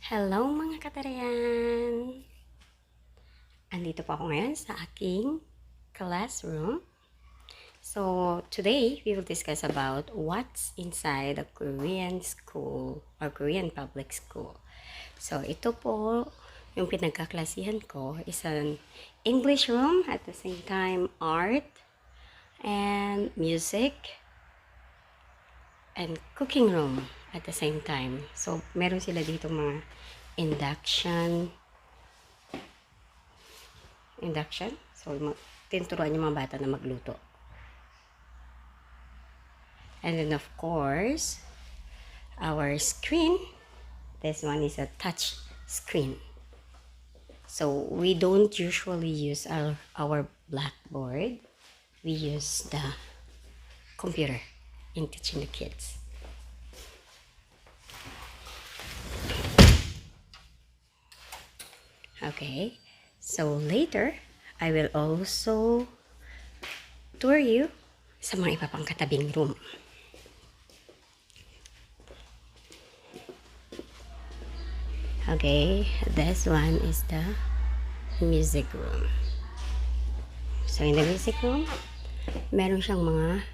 Hello mga katarayan! Andito po ako ngayon sa aking classroom. So, today we will discuss about what's inside a Korean school or Korean public school. So, ito po yung pinagkaklasihan ko is an English room, at the same time art and music and cooking room at the same time. So, meron sila dito mga induction. So, tinuturuan yung mga bata na magluto. And then, of course, our screen. This one is a touch screen. So, we don't usually use our blackboard. We use the computer in teaching the kids. Okay, so later, I will also tour you sa mga iba pang katabing room. Okay, this one is the music room. So in the music room, meron siyang mga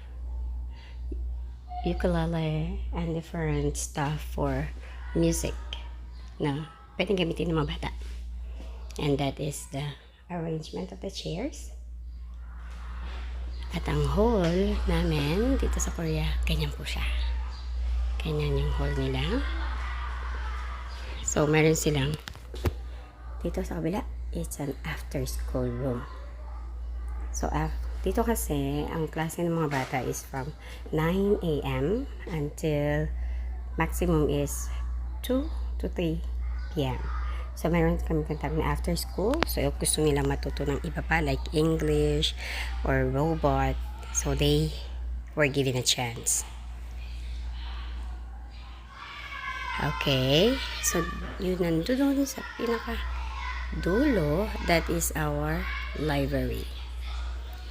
ukulele and different stuff for music na pwedeng gamitin ng mga bata. And that is the arrangement of the chairs. At ang hall namin dito sa Korea, ganyan po siya. Ganyan yung hall nila. So, meron silang dito sa kabila, it's an after school room. So, dito kasi, ang klase ng mga bata is from 9 a.m. until maximum is 2 to 3 p.m. So, meron kami tinatawag na after school. So, if gusto nila matuto ng iba pa, like English or robot, so they were given a chance. Okay. So, yun nandun sa pinaka-dulo, that is our library.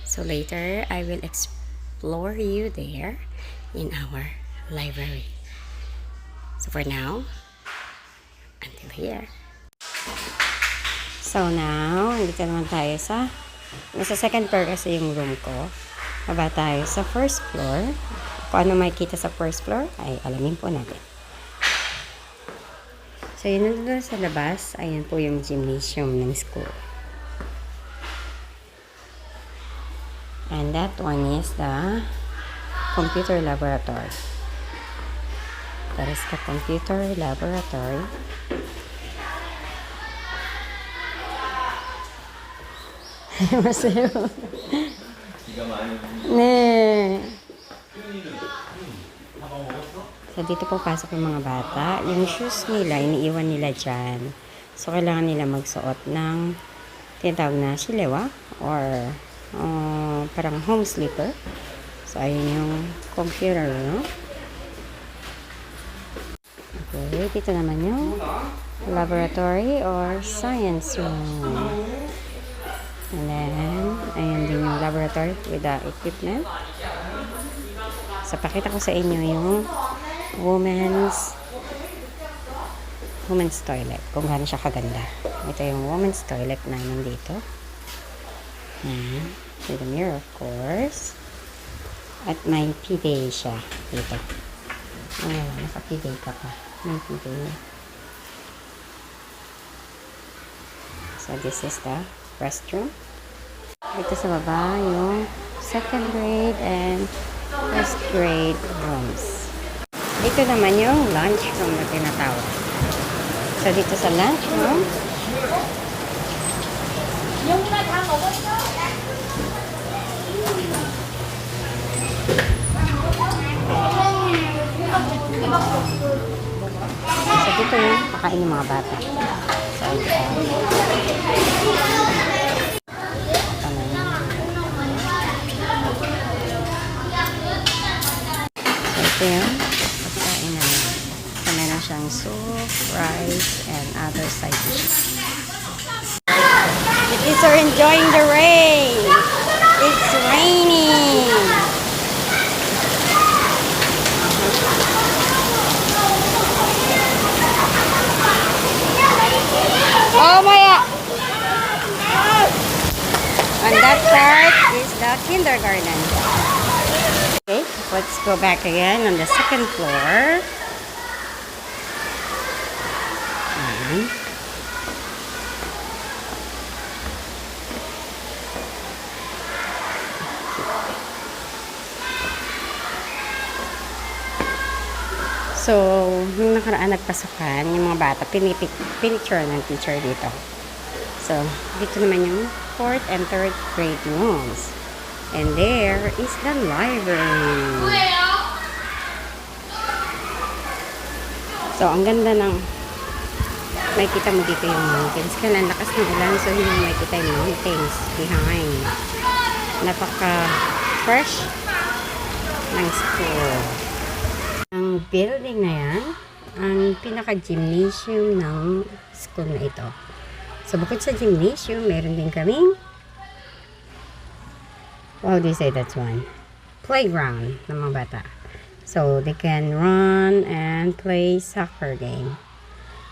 So, later, I will explore you there in our library. So, for now, until here. So now, dito naman tayo nasa second floor kasi yung room ko. Baba tayo sa first floor. Kung ano makikita sa first floor, ay alamin po natin. So yun nandun sa labas, ayan po yung gymnasium ng school. And that one is the computer laboratory. That is the computer laboratory. Masaya. Ne. So, dito po pasok yung mga bata. Yung shoes nila, iniiwan nila dyan. So, kailangan nila magsuot ng tinatawag na silewa or parang home sleeper. So, ayun yung computer, no? Okay, dito naman yung laboratory or science room. And then, ayan din yung laboratory with the equipment. So, pakita ko sa inyo yung women's toilet. Kung gaano siya kaganda. Ito yung women's toilet namin dito. Ayan. With the mirror, of course. At may PDA siya dito. Ayan, naka-PDA ka pa. May PDA. So, this is the restroom. Dito sa baba yung second grade and first grade rooms. Dito naman yung lunch room na tinatawag. So dito sa lunch room, so dito yung pakain ng mga bata. So ito yung pagkain namin. So, meron siyang soup, rice, and other side dishes. The kids are enjoying the rain. It's raining. kindergarten. Okay, let's go back again on the second floor. Ayan. So, nung nakaraan nagpasukan, yung mga bata, pinicture ng teacher dito. So, dito naman yung 4th and 3rd grade rooms. And there is the library. So, ang ganda ng makikita mo dito yung mountains. Kaya ang lakas ng ulan, so hindi mo makikita yung mountains behind. Napaka-fresh ng school. Ang building na yan, ang pinaka-gymnasium ng school na ito. So, bukod sa gymnasium, meron din kaming, how do you say that's one? Playground ng mga bata. So, they can run and play soccer game.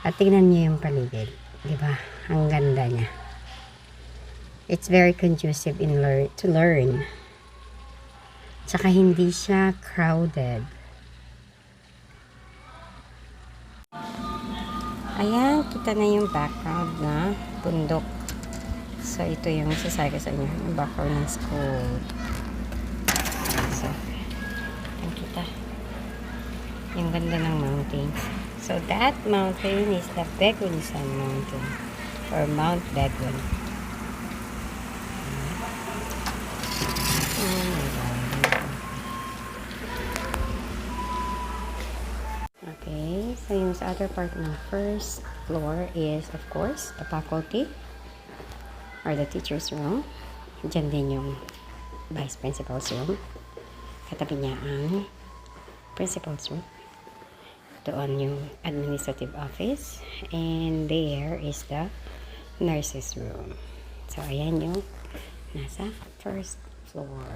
At tingnan niyo yung paligid. Diba? Ang ganda niya. It's very conducive to learn. Tsaka hindi siya crowded. Ayan, kita na yung background na bundok. So, ito yung sasabi ko sa inyo, yung background ng school. So, ayan kita. Yung ganda ng mountains. So, that mountain is the Begunsan Mountain or Mount Begun. Oh my God. Okay, so yung sa other part ng first floor is, of course, the faculty or the teacher's room. Diyan din yung vice principal's room. Katabi niya ang principal's room. Doon yung administrative office. And there is the nurse's room. So, ayan yung nasa first floor.